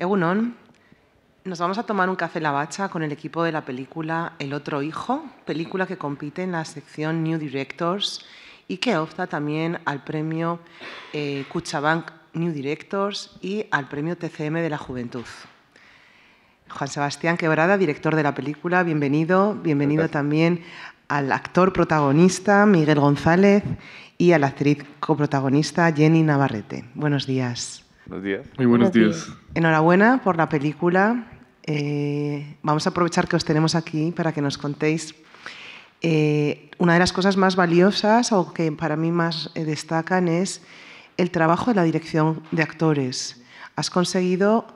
Egunon, nos vamos a tomar un café Lavazza con el equipo de la película El otro hijo, película que compite en la sección New Directors y que opta también al premio Kutxabank New Directors y al premio TCM de la Juventud. Juan Sebastián Quebrada, director de la película, bienvenido. Bienvenido también al actor protagonista Miguel González y a la actriz coprotagonista Jenny Navarrete. Buenos días. Buenos días. Muy buenos días. Enhorabuena por la película. Vamos a aprovechar que os tenemos aquí para que nos contéis una de las cosas más valiosas o que para mí más destacan es el trabajo de la dirección de actores. Has conseguido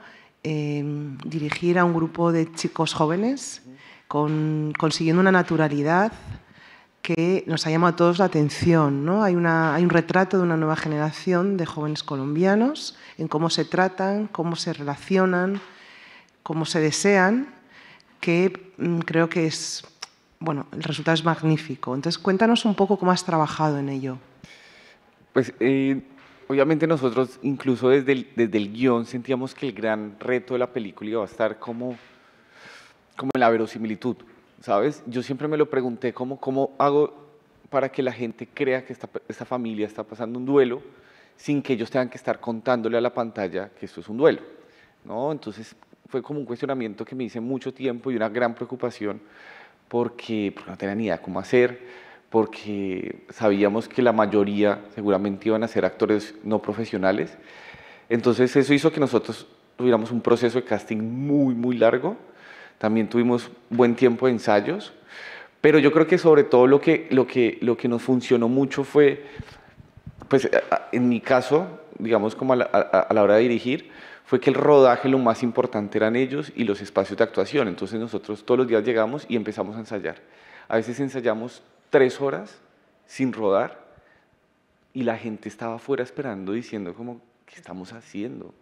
dirigir a un grupo de chicos jóvenes consiguiendo una naturalidad que nos ha llamado a todos la atención, ¿no? Hay un retrato de una nueva generación de jóvenes colombianos en cómo se tratan, cómo se relacionan, cómo se desean, que creo que es, bueno, el resultado es magnífico. Entonces, cuéntanos un poco cómo has trabajado en ello. Pues obviamente nosotros, incluso desde el guión, sentíamos que el gran reto de la película iba a estar como en la verosimilitud, ¿sabes? Yo siempre me lo pregunté, ¿cómo hago para que la gente crea que esta familia está pasando un duelo sin que ellos tengan que estar contándole a la pantalla que esto es un duelo, ¿no? Entonces fue como un cuestionamiento que me hice mucho tiempo y una gran preocupación porque no tenía ni idea cómo hacer, porque sabíamos que la mayoría seguramente iban a ser actores no profesionales. Entonces eso hizo que nosotros tuviéramos un proceso de casting muy, muy largo. También tuvimos buen tiempo de ensayos, pero yo creo que sobre todo lo que nos funcionó mucho fue, pues en mi caso, digamos como a la hora de dirigir, fue que el rodaje lo más importante eran ellos y los espacios de actuación. Entonces nosotros todos los días llegamos y empezamos a ensayar. A veces ensayamos 3 horas sin rodar y la gente estaba afuera esperando diciendo como, ¿qué estamos haciendo?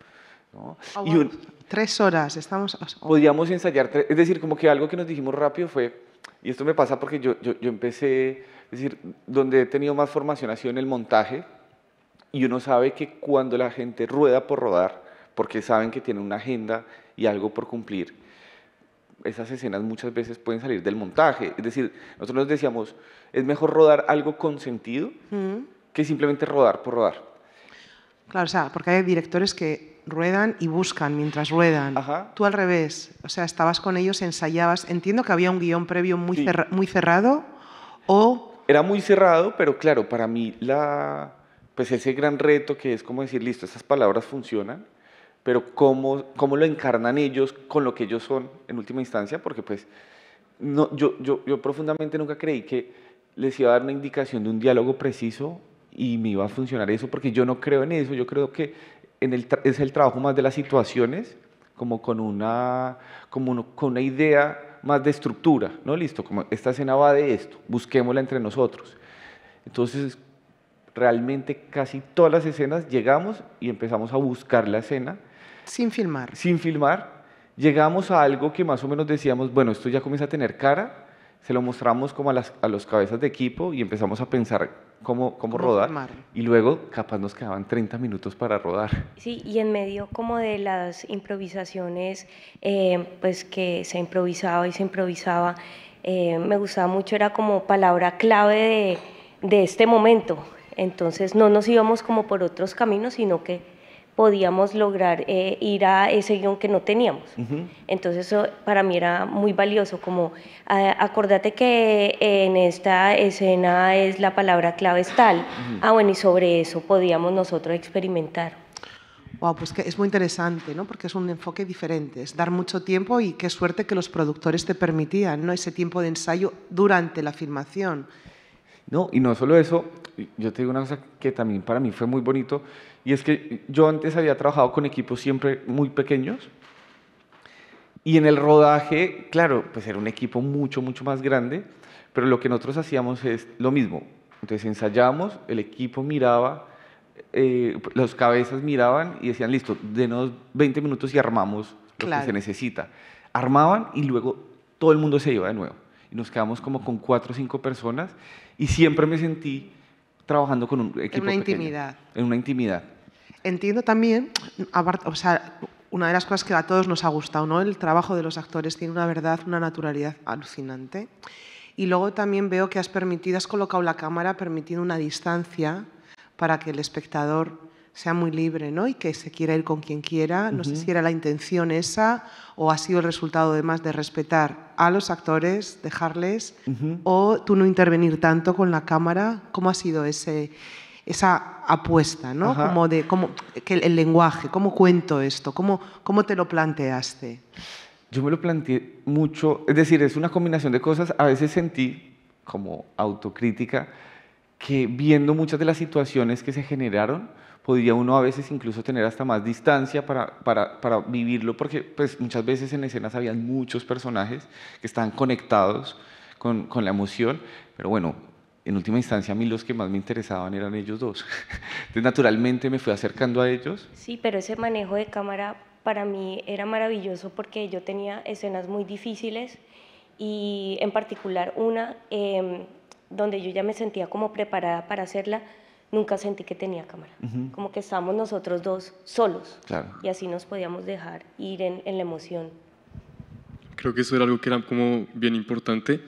¿No? Oh, wow. 3 horas, estamos... Podíamos ensayar, es decir, como que algo que nos dijimos rápido fue, y esto me pasa porque yo empecé, es decir, donde he tenido más formación ha sido en el montaje, y uno sabe que cuando la gente rueda por rodar, porque saben que tienen una agenda y algo por cumplir, esas escenas muchas veces pueden salir del montaje, es decir, nosotros nos decíamos, es mejor rodar algo con sentido que simplemente rodar por rodar. Claro, o sea, porque hay directores que ruedan y buscan mientras ruedan. Ajá. Tú al revés, o sea, estabas con ellos, ensayabas. Entiendo que había un guión previo muy, sí. Muy cerrado o... Era muy cerrado, pero claro, para mí pues ese gran reto que es como decir, listo, estas palabras funcionan, pero cómo lo encarnan ellos con lo que ellos son en última instancia, porque pues no, yo profundamente nunca creí que les iba a dar una indicación de un diálogo preciso y me iba a funcionar eso, porque yo no creo en eso, yo creo que es el trabajo más de las situaciones, como con una idea más de estructura, ¿no? Listo, como esta escena va de esto, busquémosla entre nosotros. Entonces, realmente casi todas las escenas llegamos y empezamos a buscar la escena. Sin filmar. Sin filmar, llegamos a algo que más o menos decíamos, bueno, esto ya comienza a tener cara, se lo mostramos como a los cabezas de equipo y empezamos a pensar cómo rodar. Filmar. Y luego, capaz nos quedaban 30 minutos para rodar. Sí, y en medio como de las improvisaciones, pues que se improvisaba y se improvisaba, me gustaba mucho, era como palabra clave de este momento. Entonces no nos íbamos como por otros caminos, sino que podíamos lograr ir a ese guión que no teníamos. Entonces eso para mí era muy valioso, como acordate que en esta escena es la palabra clave es tal. Bueno, y sobre eso podíamos nosotros experimentar. Wow, pues que es muy interesante, ¿no? Porque es un enfoque diferente, es dar mucho tiempo y qué suerte que los productores te permitían, ¿no? Ese tiempo de ensayo durante la filmación. No, y no solo eso, yo te digo una cosa que también para mí fue muy bonito, y es que yo antes había trabajado con equipos siempre muy pequeños, y en el rodaje, claro, pues era un equipo mucho más grande, pero lo que nosotros hacíamos es lo mismo. Entonces ensayábamos, el equipo miraba, los cabezas miraban y decían, listo, denos 20 minutos y armamos lo que se necesita. Armaban y luego todo el mundo se iba de nuevo. Y nos quedamos como con 4 o 5 personas y siempre me sentí trabajando con un equipo pequeño. En una intimidad. En una intimidad. Entiendo también, o sea, una de las cosas que a todos nos ha gustado, ¿no? El trabajo de los actores tiene una verdad, una naturalidad alucinante. Y luego también veo que has colocado la cámara permitiendo una distancia para que el espectador sea muy libre, ¿no? Y que se quiera ir con quien quiera. No sé si era la intención esa o ha sido el resultado además de respetar a los actores, dejarles, o tú no intervenir tanto con la cámara. ¿Cómo ha sido esa apuesta, ¿no? Que el lenguaje, ¿cómo cuento esto? ¿Cómo te lo planteaste? Yo me lo planteé mucho, es decir, es una combinación de cosas. A veces sentí como autocrítica que viendo muchas de las situaciones que se generaron, podría uno a veces incluso tener hasta más distancia para vivirlo, porque pues, muchas veces en escenas había muchos personajes que estaban conectados con la emoción, pero bueno, en última instancia a mí los que más me interesaban eran ellos dos. Entonces naturalmente me fui acercando a ellos. Sí, pero ese manejo de cámara para mí era maravilloso porque yo tenía escenas muy difíciles y en particular una donde yo ya me sentía como preparada para hacerla, nunca sentí que tenía cámara. Como que estábamos nosotros dos solos. Claro. Y así nos podíamos dejar ir en la emoción. Creo que eso era algo que era como bien importante,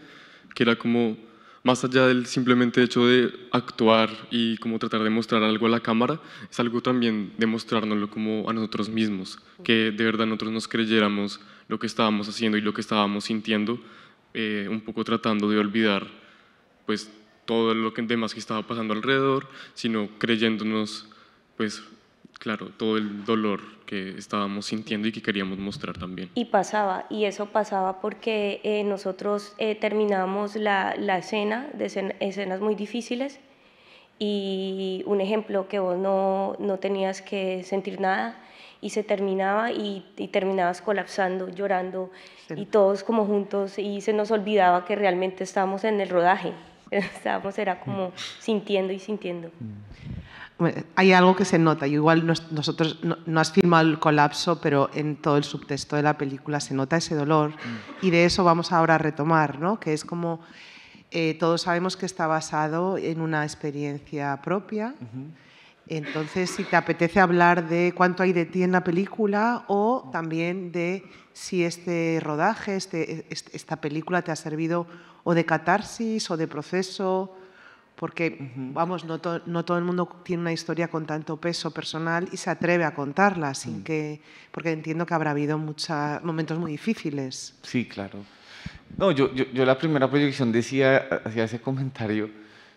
que era como más allá del simplemente hecho de actuar y como tratar de mostrar algo a la cámara, es algo también de mostrárnoslo como a nosotros mismos, que de verdad nosotros nos creyéramos lo que estábamos haciendo y lo que estábamos sintiendo, un poco tratando de olvidar pues todo lo demás que estaba pasando alrededor, sino creyéndonos pues claro, todo el dolor que estábamos sintiendo y que queríamos mostrar también. Y pasaba, y eso pasaba porque nosotros terminábamos la escena de escenas muy difíciles y un ejemplo que vos no tenías que sentir nada y se terminaba y terminabas colapsando, llorando y todos como juntos y se nos olvidaba que realmente estábamos en el rodaje, era como sintiendo y sintiendo. Hay algo que se nota, igual nosotros no has filmado el colapso, pero en todo el subtexto de la película se nota ese dolor y de eso vamos ahora a retomar, ¿no? Que es como, todos sabemos que está basado en una experiencia propia, entonces si te apetece hablar de cuánto hay de ti en la película o también de si este rodaje, esta película te ha servido o de catarsis o de proceso. Porque, vamos, no todo el mundo tiene una historia con tanto peso personal y se atreve a contarla, porque entiendo que habrá habido muchos momentos muy difíciles. Sí, claro. No, yo la primera proyección hacía ese comentario,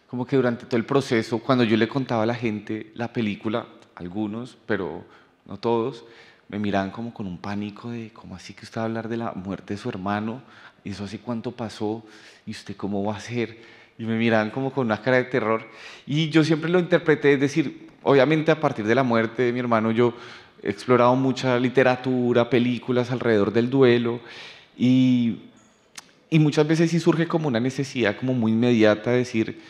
como que durante todo el proceso, cuando yo le contaba a la gente la película, algunos, pero no todos, me miraban como con un pánico de, ¿cómo así que usted va a hablar de la muerte de su hermano? ¿Y eso hace cuánto pasó? ¿Y usted cómo va a hacer? Y me miraban como con una cara de terror. Y yo siempre lo interpreté, es decir, obviamente a partir de la muerte de mi hermano yo he explorado mucha literatura, películas alrededor del duelo y muchas veces sí surge como una necesidad como muy inmediata de decir,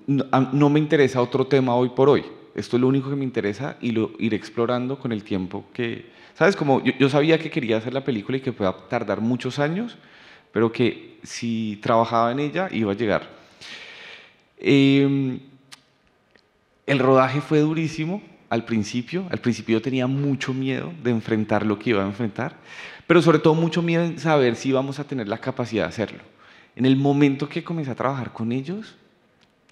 no me interesa otro tema hoy por hoy, esto es lo único que me interesa y lo iré explorando con el tiempo que, ¿sabes? Como yo sabía que quería hacer la película y que pueda tardar muchos años, pero que si trabajaba en ella iba a llegar. El rodaje fue durísimo al principio yo tenía mucho miedo de enfrentar lo que iba a enfrentar, pero sobre todo mucho miedo en saber si íbamos a tener la capacidad de hacerlo. En el momento que comencé a trabajar con ellos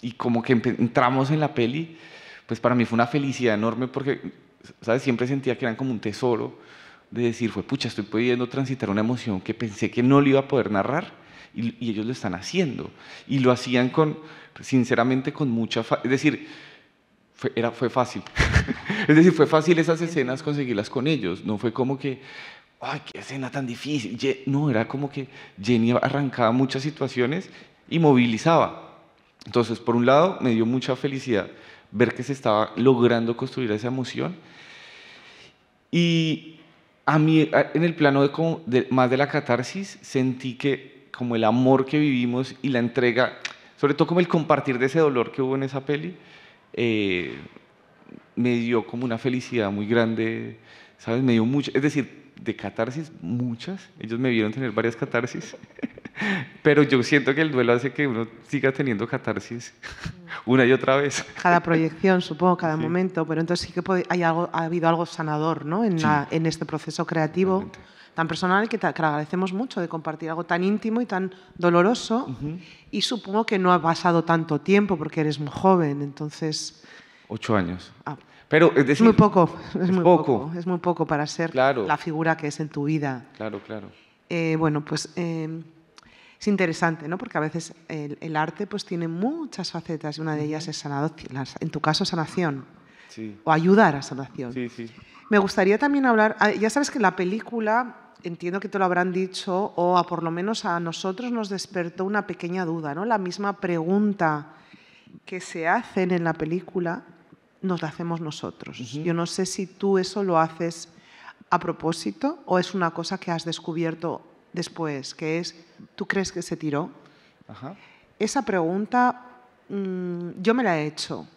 y como que entramos en la peli, pues para mí fue una felicidad enorme porque, ¿sabes? Siempre sentía que eran como un tesoro, de decir, pucha, estoy pudiendo transitar una emoción que pensé que no le iba a poder narrar y ellos lo están haciendo. Y lo hacían sinceramente con mucha... Es decir, fue fácil. Es decir, fue fácil esas escenas conseguirlas con ellos. No fue como que, ¡ay, qué escena tan difícil! No, era como que Jenny arrancaba muchas situaciones y movilizaba. Entonces, por un lado, me dio mucha felicidad ver que se estaba logrando construir esa emoción. Y a mí, en el plano más de la catarsis, sentí que como el amor que vivimos y la entrega, sobre todo como el compartir de ese dolor que hubo en esa peli, me dio como una felicidad muy grande, ¿sabes? Me dio mucho, es decir, de catarsis, muchas. Ellos me vieron tener varias catarsis. Pero yo siento que el duelo hace que uno siga teniendo catarsis una y otra vez. Cada proyección, supongo, cada Sí. momento, pero entonces sí que ha habido algo sanador, ¿no? En, Sí. en este proceso creativo Totalmente. tan personal que le agradecemos mucho de compartir algo tan íntimo y tan doloroso. Y supongo que no ha pasado tanto tiempo porque eres muy joven, entonces 8 años. ah, Pero es es decir, muy poco, es muy poco. poco, es muy poco para ser Claro. la figura que es en tu vida. Claro, claro. Bueno, pues es interesante, ¿no? Porque a veces el arte pues tiene muchas facetas y una de ellas es en tu caso sanación Sí, o ayudar a sanación. sí, sí. Me gustaría también hablar, ya sabes que la película, entiendo que te lo habrán dicho, o por lo menos a nosotros nos despertó una pequeña duda, ¿no? La misma pregunta que se hacen en la película nos la hacemos nosotros. Yo no sé si tú eso lo haces a propósito o es una cosa que has descubierto después, que es, ¿tú crees que se tiró? Ajá. Esa pregunta yo me la he hecho.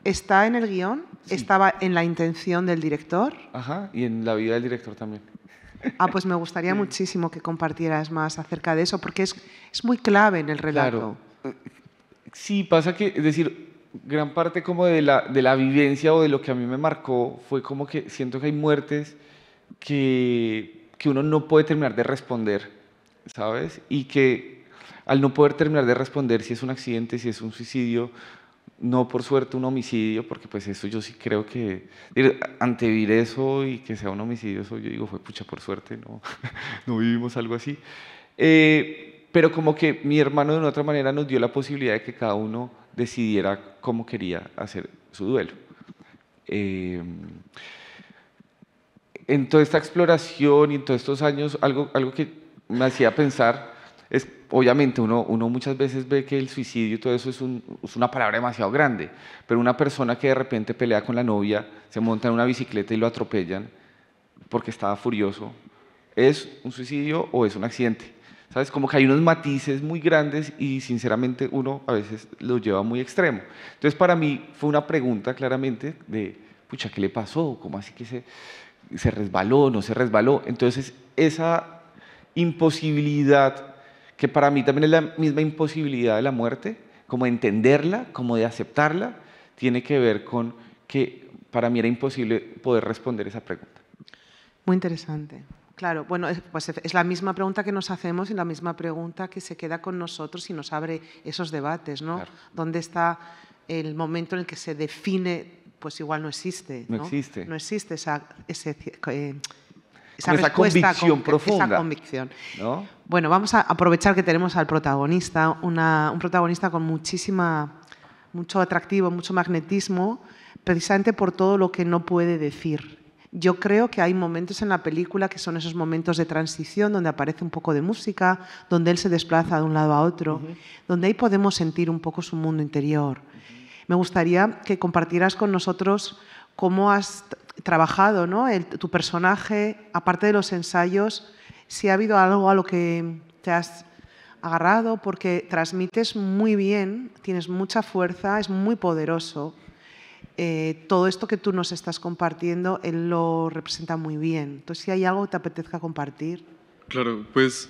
¿Está en el guión? Sí. ¿Estaba en la intención del director? Ajá. Y en la vida del director también. Ah, pues me gustaría muchísimo que compartieras más acerca de eso, porque es muy clave en el relato. Claro. Sí, pasa que, es decir, gran parte como de la vivencia o de lo que a mí me marcó fue como que siento que hay muertes que uno no puede terminar de responder, ¿sabes? Y que al no poder terminar de responder si es un accidente, si es un suicidio, no por suerte un homicidio, porque pues eso yo sí creo que antevivir eso y que sea un homicidio, eso yo digo, fue pucha, por suerte, no, no vivimos algo así. Pero como que mi hermano de una otra manera nos dio la posibilidad de que cada uno decidiera cómo quería hacer su duelo. En toda esta exploración y en todos estos años, algo que me hacía pensar es, obviamente, uno muchas veces ve que el suicidio y todo eso es una palabra demasiado grande, pero una persona que de repente pelea con la novia, se monta en una bicicleta y lo atropellan porque estaba furioso, ¿es un suicidio o es un accidente? ¿Sabes? Como que hay unos matices muy grandes y sinceramente uno a veces lo lleva muy extremo. Entonces para mí fue una pregunta claramente de, pucha, ¿qué le pasó? ¿Cómo así que se resbaló, no se resbaló? Entonces esa imposibilidad, que para mí también es la misma imposibilidad de la muerte, como de entenderla, como de aceptarla, tiene que ver con que para mí era imposible poder responder esa pregunta. Muy interesante. Claro, bueno, pues es la misma pregunta que nos hacemos y la misma pregunta que se queda con nosotros y nos abre esos debates, ¿no? Claro. ¿Dónde está el momento en el que se define? Pues igual no existe, ¿no? No existe. No existe esa Esa convicción profunda. Esa convicción. ¿No? Bueno, vamos a aprovechar que tenemos al protagonista, un protagonista con mucho atractivo, mucho magnetismo, precisamente por todo lo que no puede decir. Yo creo que hay momentos en la película que son esos momentos de transición donde aparece un poco de música, donde él se desplaza de un lado a otro, donde ahí podemos sentir un poco su mundo interior. Me gustaría que compartieras con nosotros cómo has trabajado, ¿no? Tu personaje, aparte de los ensayos, si ha habido algo a lo que te has agarrado, porque transmites muy bien, tienes mucha fuerza, es muy poderoso. Todo esto que tú nos estás compartiendo, él lo representa muy bien. Entonces, si hay algo que te apetezca compartir. Claro, pues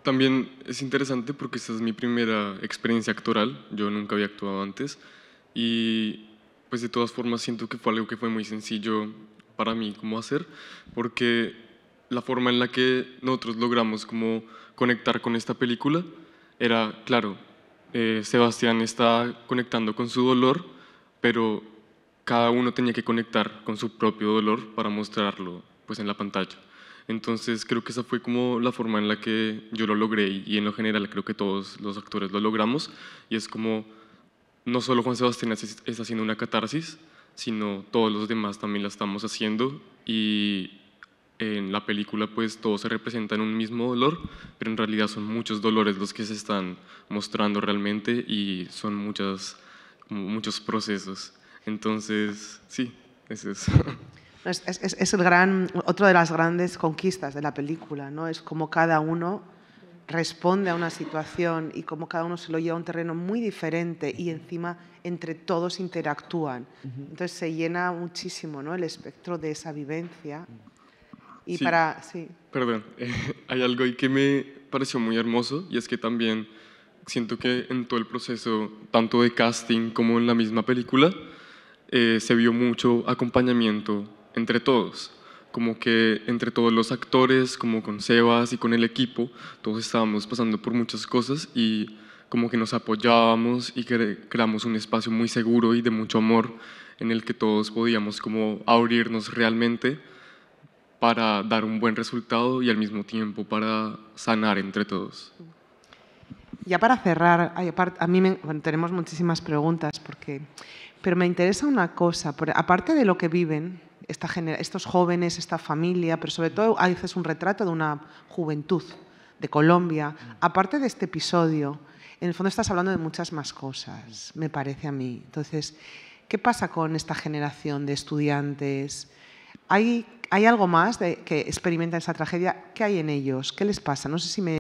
también es interesante porque esta es mi primera experiencia actoral, yo nunca había actuado antes y pues de todas formas siento que fue algo que fue muy sencillo para mí como hacer, porque la forma en la que nosotros logramos como conectar con esta película era, claro, Sebastián está conectando con su dolor, pero cada uno tenía que conectar con su propio dolor para mostrarlo pues, en la pantalla. Entonces creo que esa fue como la forma en la que yo lo logré y en lo general creo que todos los actores lo logramos y es como no solo Juan Sebastián está haciendo una catarsis, sino todos los demás también la estamos haciendo y en la película pues todo se representa en un mismo dolor, pero en realidad son muchos dolores los que se están mostrando realmente y son muchos procesos. Entonces, sí, eso es. Es otra de las grandes conquistas de la película, ¿no? Es como cada uno responde a una situación y como cada uno se lo lleva a un terreno muy diferente y encima entre todos interactúan. Entonces se llena muchísimo, ¿no? El espectro de esa vivencia. Y Sí. sí. Perdón, hay algo ahí que me pareció muy hermoso, y es que también siento que en todo el proceso, tanto de casting como en la misma película, se vio mucho acompañamiento entre todos, como que entre todos los actores, como con Sebas y con el equipo, todos estábamos pasando por muchas cosas y como que nos apoyábamos y creamos un espacio muy seguro y de mucho amor en el que todos podíamos como abrirnos realmente para dar un buen resultado y al mismo tiempo para sanar entre todos. Ya para cerrar, a mí bueno, tenemos muchísimas preguntas, pero me interesa una cosa, aparte de lo que viven estos jóvenes, esta familia, pero sobre todo haces un retrato de una juventud de Colombia, aparte de este episodio, en el fondo estás hablando de muchas más cosas, me parece a mí. Entonces, ¿qué pasa con esta generación de estudiantes? ¿Hay algo más que experimentan esa tragedia? ¿Qué hay en ellos? ¿Qué les pasa? No sé si me